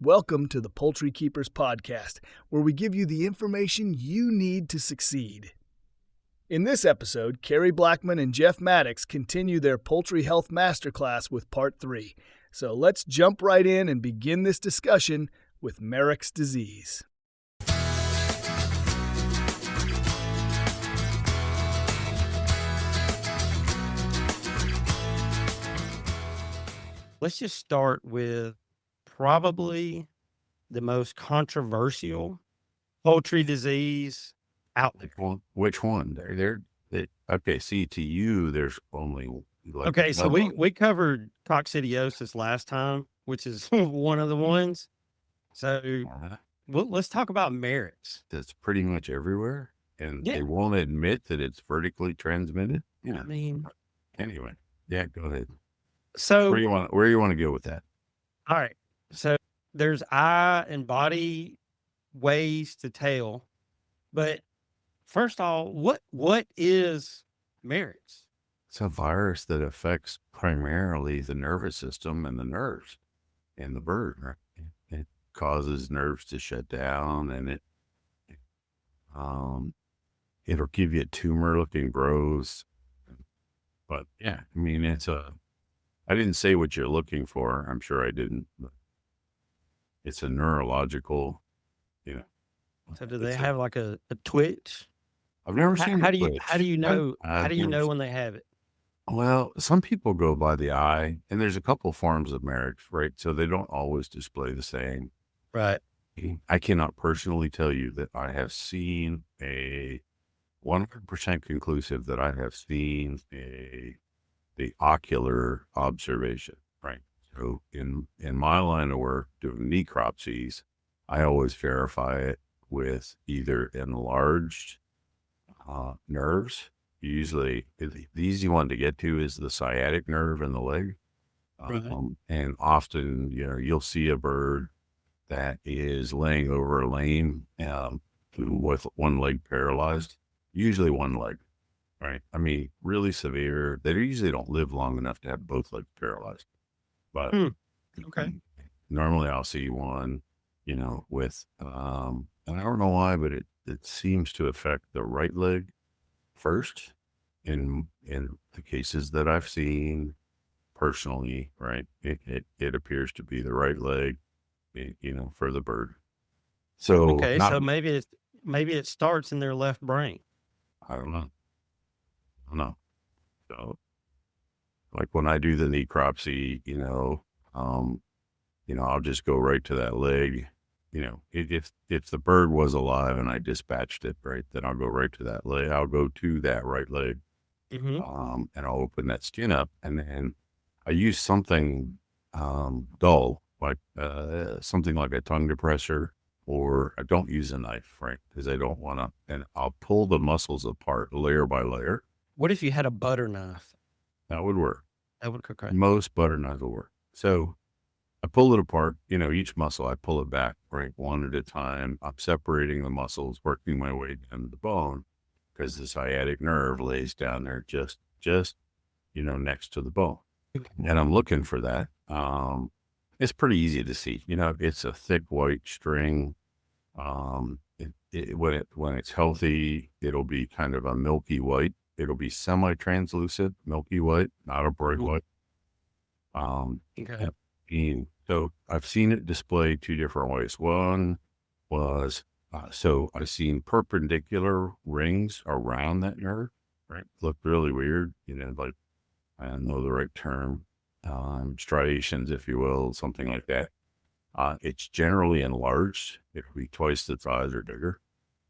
Welcome to the Poultry Keepers Podcast, where we give you the information you need to succeed. In this episode, Carey Blackmon and Jeff Mattocks continue their Poultry Health Master Class with Part 3. So let's jump right in and begin this discussion with Marek's disease. Let's just start with probably the most controversial poultry disease out there. Well, which one? Okay, see, to you, there's only... So we covered coccidiosis last time, which is one of the ones. So let's talk about Marek's. That's pretty much everywhere, and Yeah. they won't admit that it's vertically transmitted. Yeah. I mean, Anyway, yeah, go ahead. so Where you want to go with that? all right. So there's eye and body ways to tell, but first of all, what is Marek's? It's a virus that affects primarily the nervous system and the nerves in the bird. Right? It causes nerves to shut down, and it'll give you tumor-looking growths. But yeah, I mean, I didn't say what you're looking for. I'm sure I didn't. But it's a neurological, So do they have like a twitch? I've never seen How a do you twitch. know I've how do you never know when they have it? Well, some people go by the eye, and there's a couple forms of Marek's, right? So they don't always display the same. Right. I cannot personally tell you that I have seen a 100% conclusive that I have seen the ocular observation, right? So in my line of work doing necropsies, I always verify it with either enlarged nerves. Usually the easy one to get to is the sciatic nerve in the leg. Right. And often, you'll see a bird that is laying over lame with one leg paralyzed, usually one leg, right? I mean, really severe. They usually don't live long enough to have both legs paralyzed. But Okay. normally I'll see one, with, and I don't know why, but it seems to affect the right leg first in the cases that I've seen personally, right? It appears to be the right leg, for the bird. So Okay, so maybe it starts in their left brain. I don't know. So like when I do the necropsy, I'll just go right to that leg. If the bird was alive and I dispatched it, right, then I'll go right to that leg. I'll go to that right leg, and I'll open that skin up, and then I use something dull, like something like a tongue depressor, or I don't use a knife, right, because I don't want to, and I'll pull the muscles apart layer by layer. What if you had a butter knife? That would work. That would cook right. Most butter knives will work. So I pull it apart, each muscle, I pull it back, right, one at a time. I'm separating the muscles, working my way down to the bone, because the sciatic nerve lays down there just, next to the bone. And I'm looking for that. It's pretty easy to see, it's a thick white string. When it's healthy, it'll be kind of a milky white. It'll be semi-translucent, milky white, not a bright white. Okay. And so I've seen it display two different ways. One was, so I've seen perpendicular rings around that nerve, right? Looked really weird, like, I don't know the right term, striations, if you will, something like that. It's generally enlarged. It'll be twice the size or bigger.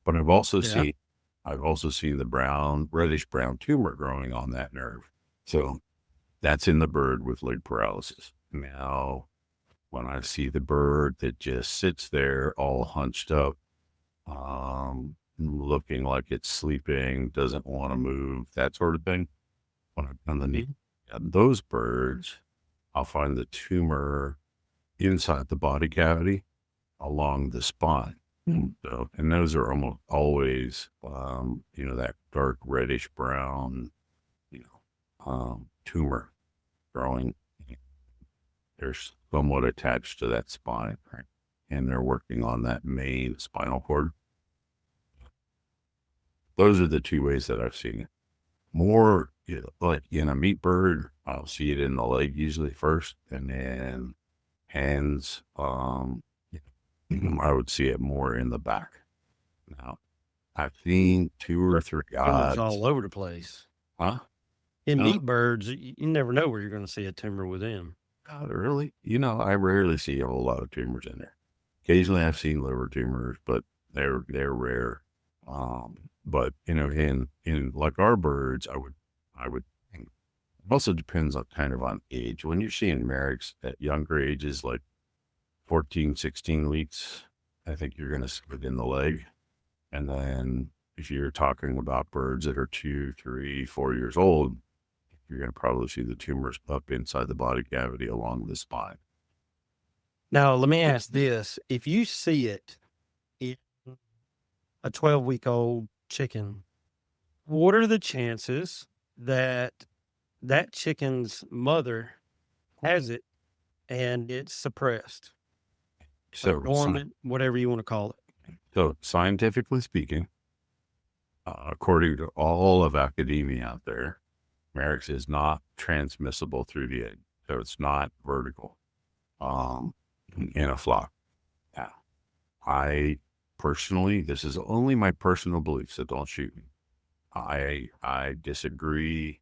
But I've also seen the reddish brown tumor growing on that nerve. So that's in the bird with leg paralysis. Now, when I see the bird that just sits there all hunched up, looking like it's sleeping, doesn't want to move, that sort of thing, when I've done the knee, those birds, I'll find the tumor inside the body cavity along the spine. So, and those are almost always, that dark reddish brown, tumor growing. They're somewhat attached to that spine, right? and they're working on that main spinal cord. Those are the two ways that I've seen it. More like in a meat bird, I'll see it in the leg usually first, and then hands. I would see it more in the back. Now, I've seen 2 or 3 It's odds. all over the place. Huh? In Huh? meat birds, you never know where you're going to see a tumor with them. Really? I rarely see a whole lot of tumors in there. Occasionally, I've seen liver tumors, but they're rare. But in like our birds, I would think it also depends on kind of on age. When you're seeing Mareks at younger ages, like 14, 16 weeks, I think you're going to see it in the leg. And then if you're talking about birds that are 2, 3, 4 years old, you're going to probably see the tumors up inside the body cavity along the spine. Now, let me ask this. If you see it in a 12-week-old chicken, what are the chances that that chicken's mother has it and it's suppressed? So, Dormant, whatever you want to call it. So scientifically speaking, according to all of academia out there, Marek's is not transmissible through the egg. So it's not vertical in a flock. Now, I personally, this is only my personal belief, so don't shoot me. I disagree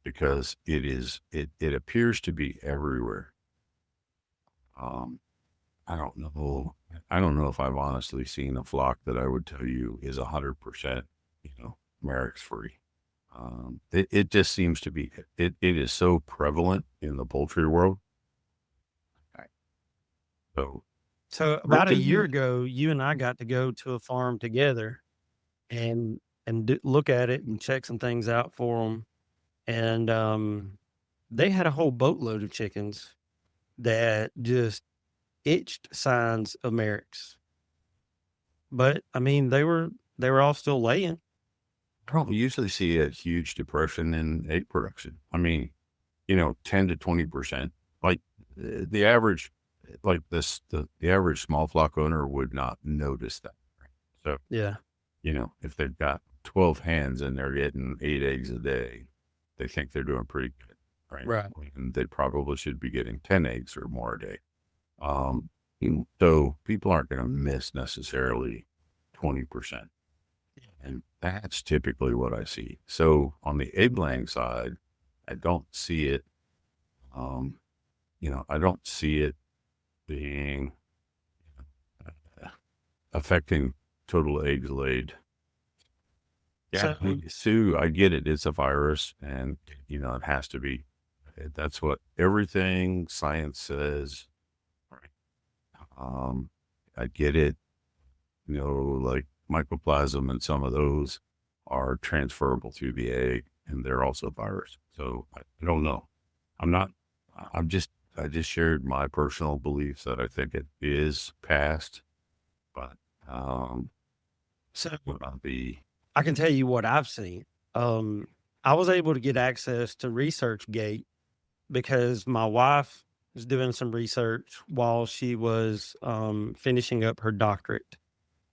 because it appears to be everywhere. I don't know if I've honestly seen a flock that I would tell you is 100%, Marek's free. It just seems to be, it is so prevalent in the poultry world. So about a year ago, you and I got to go to a farm together and look at it and check some things out for them. And they had a whole boatload of chickens that just itched signs of Marek's. But I mean, they were all still laying. You usually see a huge depression in egg production. I mean, 10 to 20%. Like the average, like this, the average small flock owner would not notice that. So, yeah, if they've got 12 hens and they're getting 8 eggs a day, they think they're doing pretty good, right? Right. And they probably should be getting 10 eggs or more a day. So people aren't going to miss necessarily 20%. And that's typically what I see. So on the egg laying side, I don't see it, I don't see it being affecting total eggs laid. Yeah, Sue, I get it. It's a virus and, it has to be. That's what everything science says. I get it. Like mycoplasma and some of those are transferable through the egg and they're also virus. So I don't know. I just shared my personal beliefs that I think it is past, but, so the, I can tell you what I've seen. I was able to get access to ResearchGate because my wife was doing some research while she was finishing up her doctorate.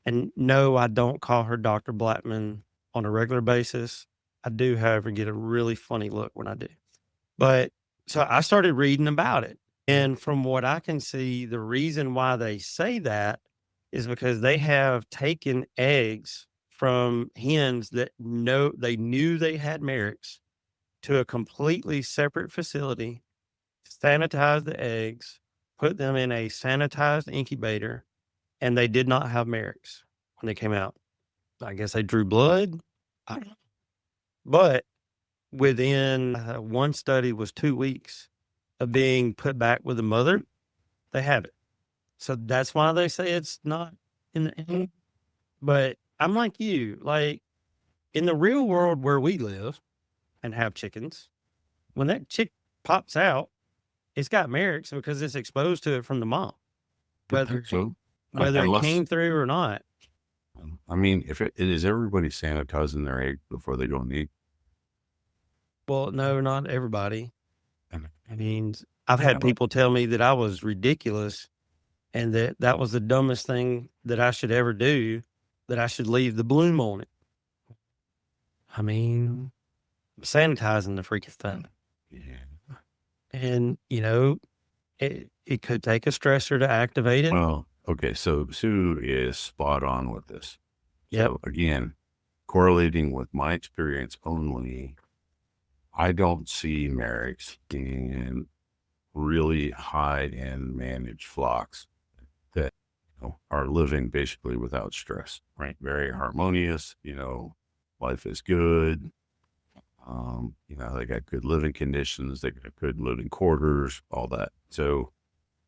And no, I don't call her Dr. Blackmon on a regular basis. I do, however, get a really funny look when I do. But so I started reading about it. And from what I can see, the reason why they say that is because they have taken eggs from hens that they knew they had Marek's to a completely separate facility, sanitized the eggs, put them in a sanitized incubator, and they did not have Marek's when they came out. I guess they drew blood. I don't know. But within one study was 2 weeks of being put back with the mother, they have it. So that's why they say it's not in the egg. But I'm like you, like in the real world where we live and have chickens, when that chick pops out, it's got Marek's because it's exposed to it from the mom, whether it came through or not. I mean, if it is everybody sanitizing their egg before they go in the egg? Well, no, not everybody. I mean, I've had people tell me that I was ridiculous and that was the dumbest thing that I should ever do, that I should leave the bloom on it. I mean, sanitizing the freaking thing. Yeah. And, it could take a stressor to activate it. Well, okay, so Sue is spot on with this. Yep. So again, correlating with my experience only, I don't see Marek's in really high-end managed flocks that are living basically without stress, right? Very harmonious, life is good. They got good living conditions, they got good living quarters, all that. So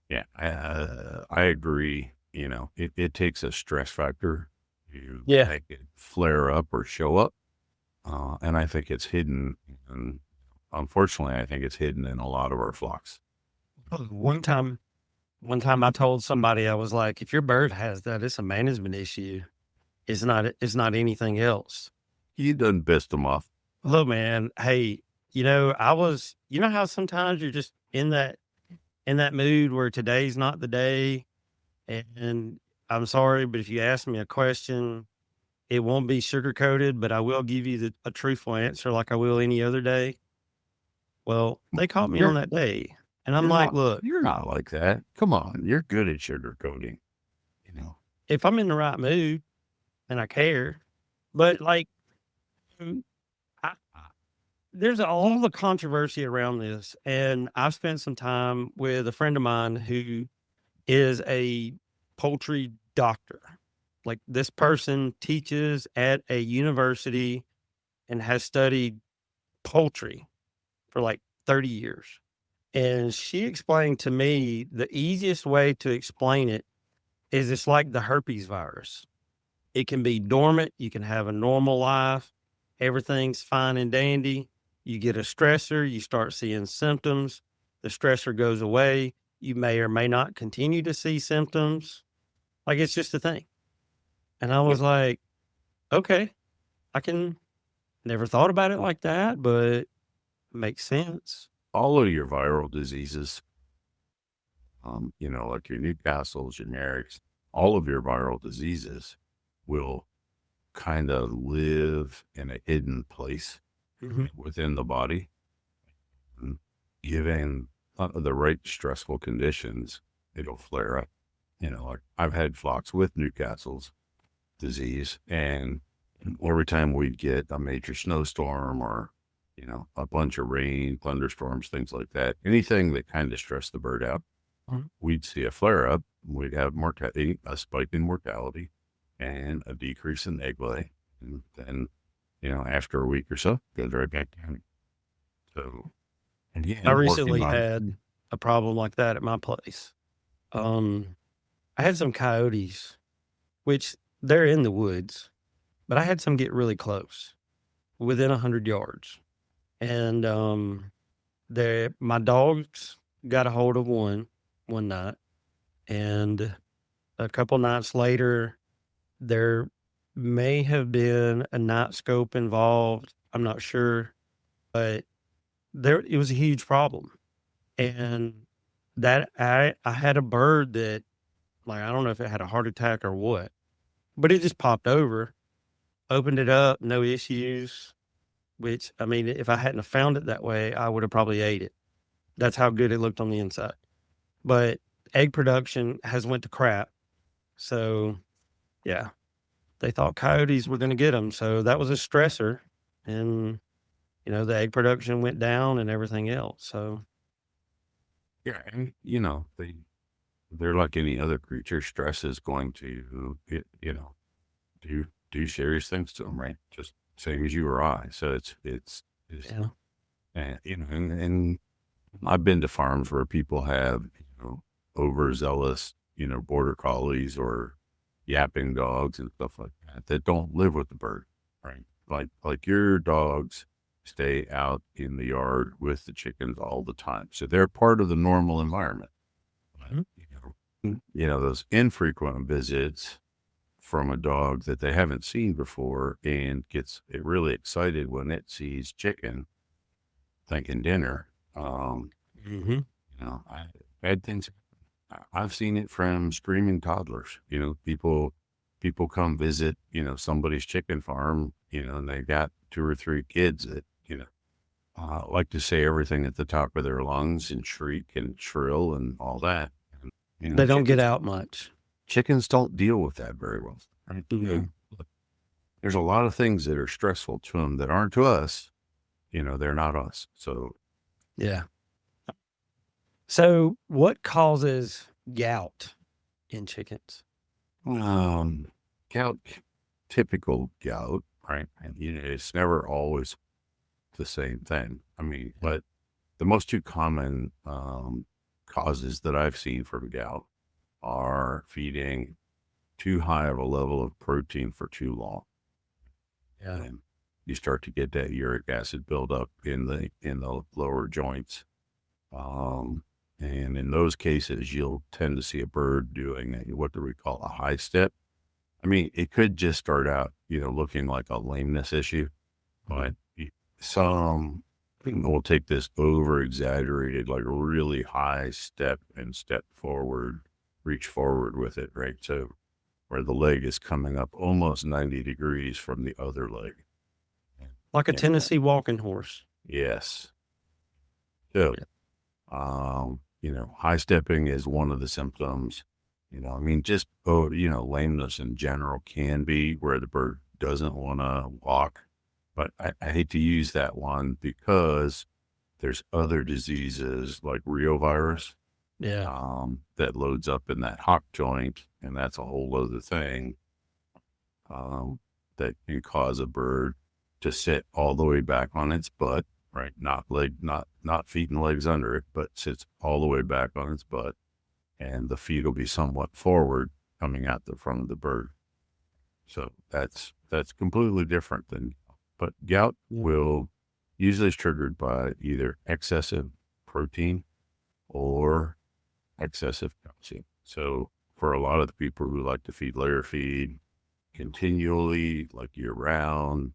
yeah, I agree. It takes a stress factor to make it flare up or show up. And I think it's hidden. And unfortunately, I think it's hidden in a lot of our flocks. One time I told somebody, I was like, if your bird has that, it's a management issue. It's not anything else. You done pissed them off. Look, man, hey, how sometimes you're just in that mood where today's not the day. And I'm sorry, but if you ask me a question, it won't be sugar coated, but I will give you a truthful answer like I will any other day. Well, they caught me on that day. And I'm like, look, you're not like that. Come on. You're good at sugar coating. If I'm in the right mood and I care, but there's all the controversy around this. And I've spent some time with a friend of mine who is a poultry doctor. Like, this person teaches at a university and has studied poultry for like 30 years. And she explained to me the easiest way to explain it is it's like the herpes virus. It can be dormant. You can have a normal life. Everything's fine and dandy. You get a stressor. You start seeing symptoms. The stressor goes away. You may or may not continue to see symptoms. Like, it's just a thing. And I was like, okay, never thought about it like that, but it makes sense. All of your viral diseases, like your Newcastles, your Mareks, all of your viral diseases will kind of live in a hidden place within the body. And given the right stressful conditions, it'll flare up. Like I've had flocks with Newcastle's disease, and every time we'd get a major snowstorm or a bunch of rain, thunderstorms, things like that, anything that kind of stressed the bird out, we'd see a flare up. We'd have mortality, a spike in mortality, and a decrease in egg lay. And then, after a week or so, it goes right back down. So, and yeah, I recently had a problem like that at my place. I had some coyotes, which they're in the woods, but I had some get really close, within 100 yards. And my dogs got a hold of one night, and a couple nights later, there may have been a night scope involved. I'm not sure, but it was a huge problem. And that I had a bird that, like, I don't know if it had a heart attack or what, but it just popped over, opened it up, no issues. Which, I mean, if I hadn't have found it that way, I would have probably ate it. That's how good it looked on the inside. But egg production has went to crap. So, yeah, they thought coyotes were going to get them. So that was a stressor. And, the egg production went down and everything else. So, yeah, and, they're like any other creature. Stress is going to, do serious things to them, right? Just same as you or I. So it's and I've been to farms where people have, overzealous, border collies or yapping dogs and stuff like that don't live with the bird, right? Like your dogs stay out in the yard with the chickens all the time. So they're part of the normal environment. Those infrequent visits from a dog that they haven't seen before and gets really excited when it sees chicken, thinking dinner. Bad things. I've seen it from screaming toddlers. People come visit, somebody's chicken farm, and they got 2 or 3 kids that, like to say everything at the top of their lungs and shriek and shrill and all that. And, They don't get out much. chickens don't deal with that very well. Right? Mhm. There's a lot of things that are stressful to them that aren't to us. They're not us. So Yeah. So what causes gout in chickens? gout, typical gout, right? And it's never always the same thing. I mean, but the most 2 common causes that I've seen from gout are feeding too high of a level of protein for too long. Yeah. And you start to get that uric acid buildup in the lower joints. And in those cases, you'll tend to see a bird doing what do we call a high step. I mean, it could just start out, looking like a lameness issue, but some people will take this over exaggerated, like a really high step and step forward, reach forward with it, right? So where the leg is coming up almost 90 degrees from the other leg. Like a Yeah. Tennessee walking horse. Yes. So, high stepping is one of the symptoms. I mean, just, lameness in general can be where the bird doesn't want to walk. But I hate to use that one because there's other diseases like reovirus Yeah. that loads up in that hock joint, and that's a whole other thing that can cause a bird to sit all the way back on its butt, right? Not feet and legs under it, but sits all the way back on its butt, and the feet will be somewhat forward coming out the front of the bird. So that's completely different than, but gout will usually is triggered by either excessive protein or excessive calcium. So for a lot of the people who like to feed layer feed continually, like year round,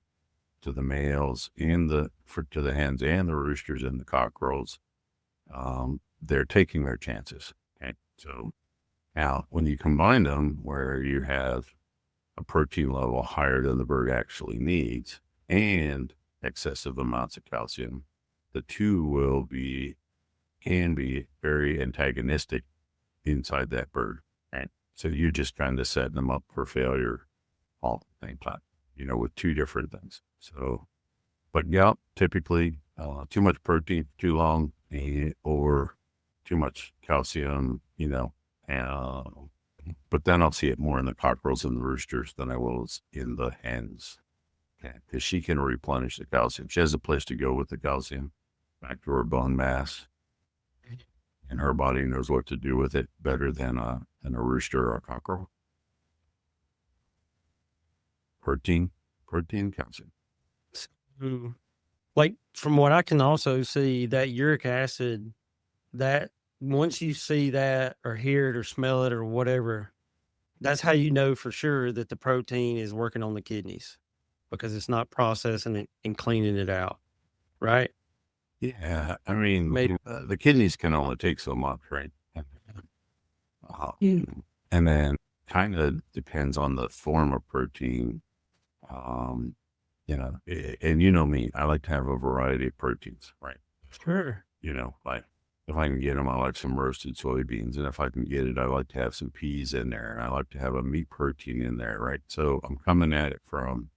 to the males and to the hens and the roosters and the cockerels, they're taking their chances. Okay. So now when you combine them where you have a protein level higher than the bird actually needs and excessive amounts of calcium, the 2 can be very antagonistic inside that bird. Right. So you're just trying to set them up for failure all at the same time, with 2 different things. So, but gout, typically, too much protein for too long or too much calcium, but then I'll see it more in the cockerels and the roosters than I will in the hens. Because she can replenish the calcium. She has a place to go with the calcium back to her bone mass. And her body knows what to do with it better than a rooster or a cockerel. Protein, calcium. Like from what I can also see, that uric acid, that once you see that or hear it or smell it or whatever, that's how you know for sure that the protein is working on the kidneys because it's not processing it and cleaning it out, right? Yeah, I mean, Maybe. the kidneys can only take so much, right? And then kind of depends on the form of protein. And me, I like to have a variety of proteins, right? Sure. Like if I can get them, I like some roasted soybeans. And if I can get it, I like to have some peas in there. And I like to have a meat protein in there, right? So I'm coming at it from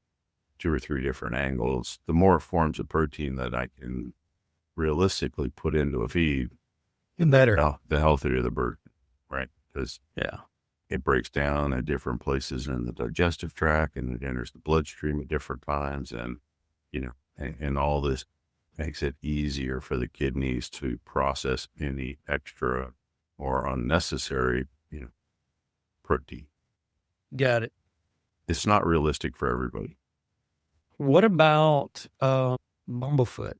2 or 3 different angles. The more forms of protein that I can realistically put into a feed, the better. The healthier the bird, right? Because Yeah. it breaks down at different places in the digestive tract and it enters the bloodstream at different times. And, and all this makes it easier for the kidneys to process any extra or unnecessary, protein. Got it. It's not realistic for everybody. What about bumblefoot?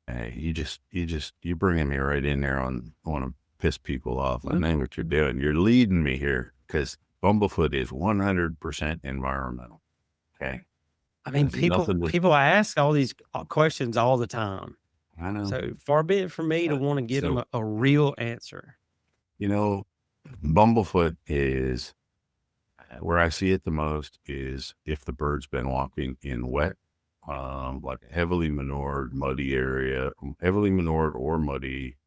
Hey, you bringing me right in there on want to piss people off. I know what you're doing. You're leading me here because bumblefoot is 100% environmental. Okay. I mean, people ask all these questions all the time. I know. So far be it for me to want to get them a real answer. Bumblefoot is where I see it the most is if the bird's been walking in wet, like a heavily manured, muddy area, heavily manured or muddy.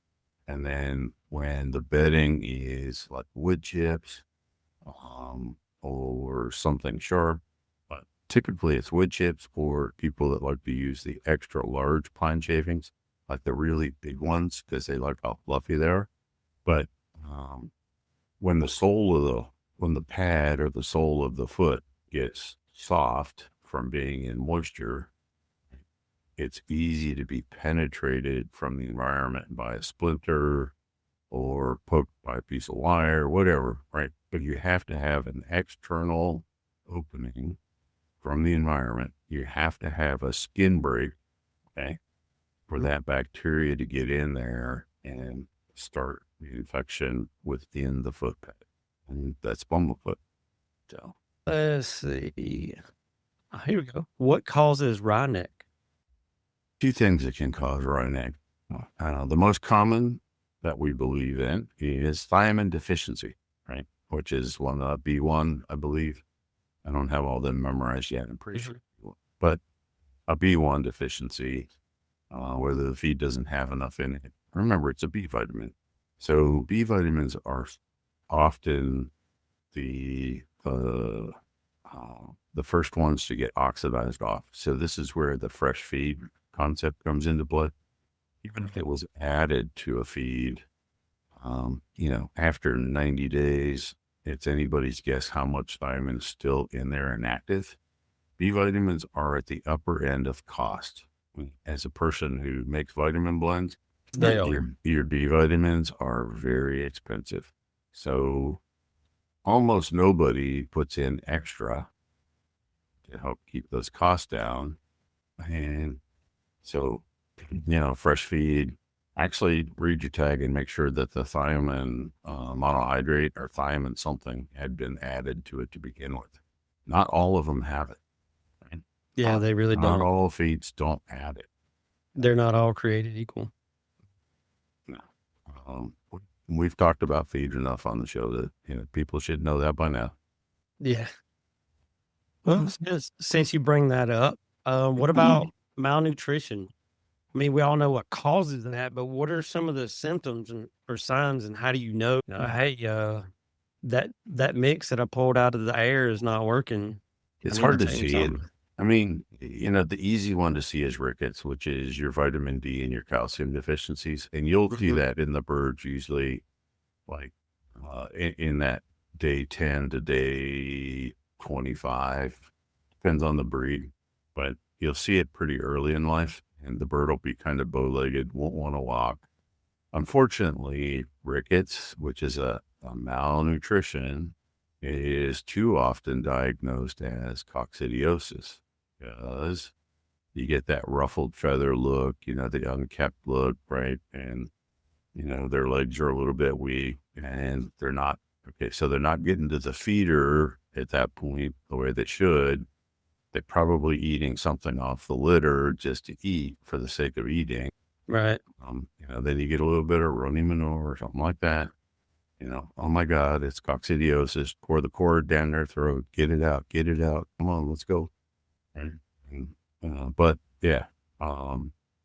And then when the bedding is like wood chips, or something sharp, but typically it's wood chips or people that like to use the extra large pine shavings, like the really big ones, because they like how fluffy they are. But when the pad or the sole of the foot gets soft from being in moisture, it's easy to be penetrated from the environment by a splinter or poked by a piece of wire, whatever, right? But you have to have an external opening from the environment. You have to have a skin break, okay, for that bacteria to get in there and start the infection within the foot pad. And that's bumblefoot. So Let's see. Here we go. What causes wry neck? two things that can cause wry neck. The most common that we believe in is thiamine deficiency, right? Which is one B1, I believe. I don't have all them memorized yet. I'm pretty sure, but a B1 deficiency, where the feed doesn't have enough in it. Remember, it's a B vitamin, so B vitamins are often the first ones to get oxidized off. So this is where the fresh feed concept comes into play. Even if it was added to a feed, after 90 days, it's anybody's guess how much thiamine is still in there and active. B vitamins are at the upper end of cost. As a person who makes vitamin blends, your B vitamins are very expensive. So almost nobody puts in extra to help keep those costs down. And so, fresh feed, actually read your tag and make sure that the thiamine monohydrate or thiamine something had been added to it to begin with. Not all of them have it. Right? Yeah, they really Not don't. all feeds don't add it. They're not all created equal. No. We've talked about feed enough on the show that people should know that by now. Yeah. Well, since you bring that up, what about malnutrition? I mean, we all know what causes that, but what are some of the symptoms or signs, and how do you know, hey, that mix that I pulled out of the air is not working? It's hard to see it. I mean, the easy one to see is rickets, which is your vitamin D and your calcium deficiencies. And you'll see that in the birds usually like in that day 10 to day 25, depends on the breed, but you'll see it pretty early in life, and the bird will be kind of bow-legged, won't want to walk. Unfortunately, rickets, which is a malnutrition, is too often diagnosed as coccidiosis, because you get that ruffled feather look, the unkept look, right? And, their legs are a little bit weak, and they're not, so they're not getting to the feeder at that point the way they should. They're probably eating something off the litter just to eat for the sake of eating. Right. Then you get a little bit of runny manure or something like that. Oh my God, it's coccidiosis. Pour the cord down their throat. Get it out. Come on, let's go. Right. But yeah,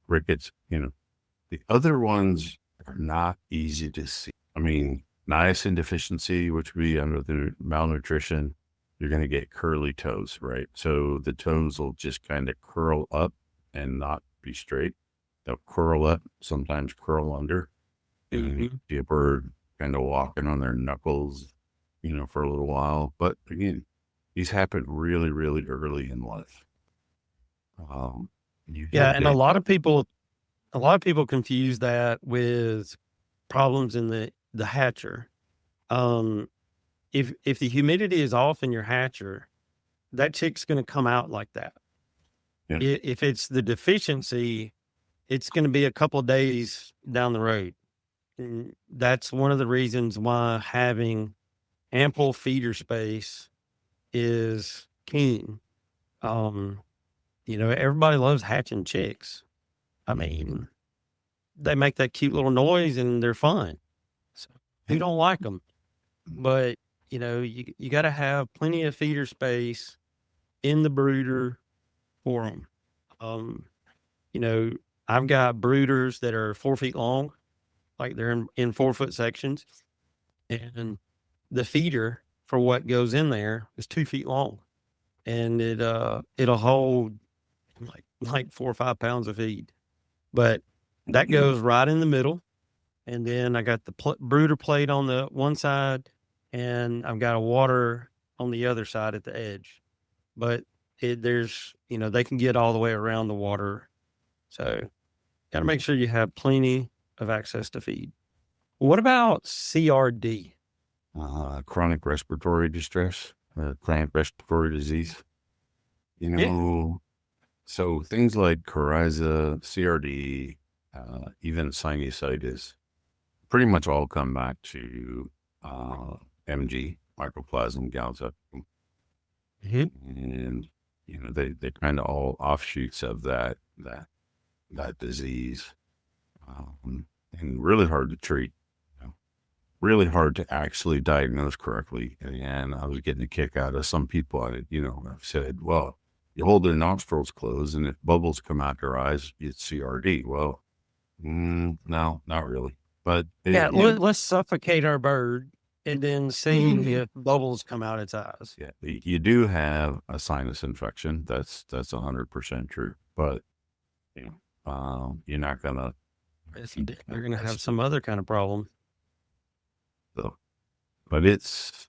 rickets, the other ones are not easy to see. I mean, niacin deficiency, which would be under the malnutrition, you're going to get curly toes, right? So the toes will just kind of curl up and not be straight. They'll curl up, sometimes curl under. And you see a bird kind of walking on their knuckles, for a little while. But again, these happen really, really early in life. And a lot of people confuse that with problems in the hatcher. If the humidity is off in your hatcher, that chick's going to come out like that. Yeah. If it's the deficiency, it's going to be a couple of days down the road. And that's one of the reasons why having ample feeder space is key. Everybody loves hatching chicks. I mean, they make that cute little noise and they're fun. So who don't like them? but you got to have plenty of feeder space in the brooder for them. I've got brooders that are 4 feet long, like they're in 4-foot sections, and the feeder for what goes in there is 2 feet long, and it'll hold like 4 or 5 pounds of feed, but that goes right in the middle. And then I got the brooder plate on the one side, and I've got a water on the other side at the edge. But there's they can get all the way around the water, so got to make sure you have plenty of access to feed. What about CRD? Chronic respiratory distress, chronic respiratory disease. So things like coryza, CRD, even sinusitis, pretty much all come back to MG, mycoplasma gout. And they kind of all offshoots of that disease, and really hard to treat, really hard to actually diagnose correctly. And I was getting a kick out of some people on it. I've said, well, you hold their nostrils closed, and if bubbles come out their eyes, it's CRD. Well, no, not really. But let's suffocate our bird and then see if bubbles come out its eyes. Yeah, you do have a sinus infection. That's 100% true. But you're not gonna. You're gonna have some other kind of problem. So, but it's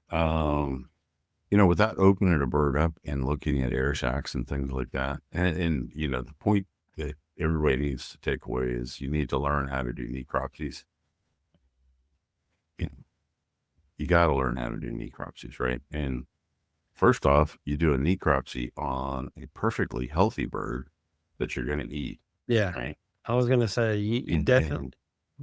without opening a bird up and looking at air sacs and things like that, and the point that everybody needs to take away is you need to learn how to do necropsies. You got to learn how to do necropsies, right? And first off, you do a necropsy on a perfectly healthy bird that you're going to eat. Yeah. Right? I was going to say, you definitely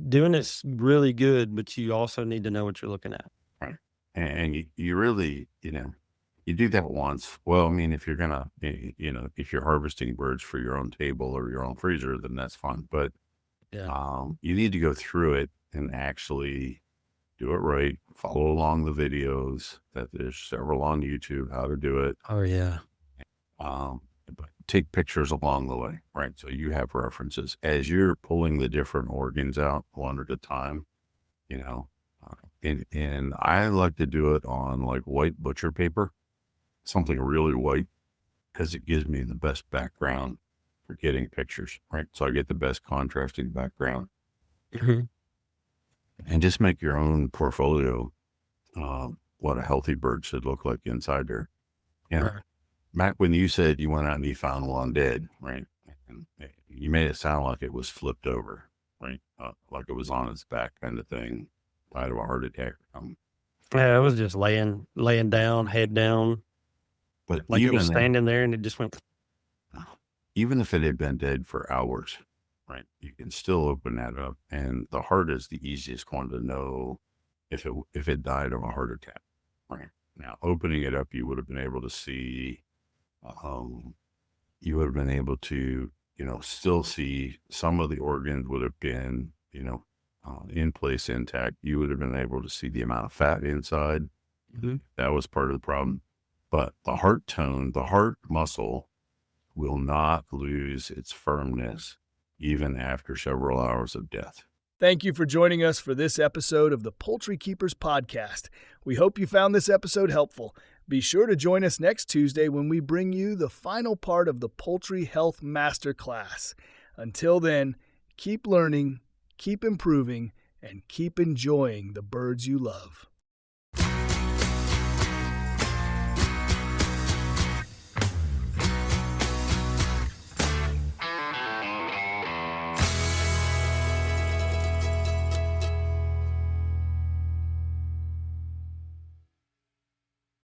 doing it's really good, but you also need to know what you're looking at. Right. And you really, you do that once. Well, I mean, if you're going to, if you're harvesting birds for your own table or your own freezer, then that's fine. But you need to go through it and actually do it right. Follow along the videos that there's several on YouTube, how to do it. Oh, yeah. But take pictures along the way, right? So you have references as you're pulling the different organs out one at a time, and I like to do it on like white butcher paper, something really white, because it gives me the best background for getting pictures, right? So I get the best contrasting background. Mm-hmm. And just make your own portfolio, what a healthy bird should look like inside there. Right. Matt, when you said you went out and you found one dead, right? And you made it sound like it was flipped over, right? Like it was on its back kind of thing, died of a heart attack. Yeah, it was just laying down, head down. But like it was standing there and it just went. Even if it had been dead for hours, right, you can still open that up, and the heart is the easiest one to know if it died of a heart attack. Right now, opening it up, you would have been able to see. You would have been able to, still see some of the organs would have been, in place intact. You would have been able to see the amount of fat inside. Mm-hmm. That was part of the problem. But the heart tone, the heart muscle, will not lose its firmness even after several hours of death. Thank you for joining us for this episode of the Poultry Keepers Podcast. We hope you found this episode helpful. Be sure to join us next Tuesday when we bring you the final part of the Poultry Health Master Class. Until then, keep learning, keep improving, and keep enjoying the birds you love.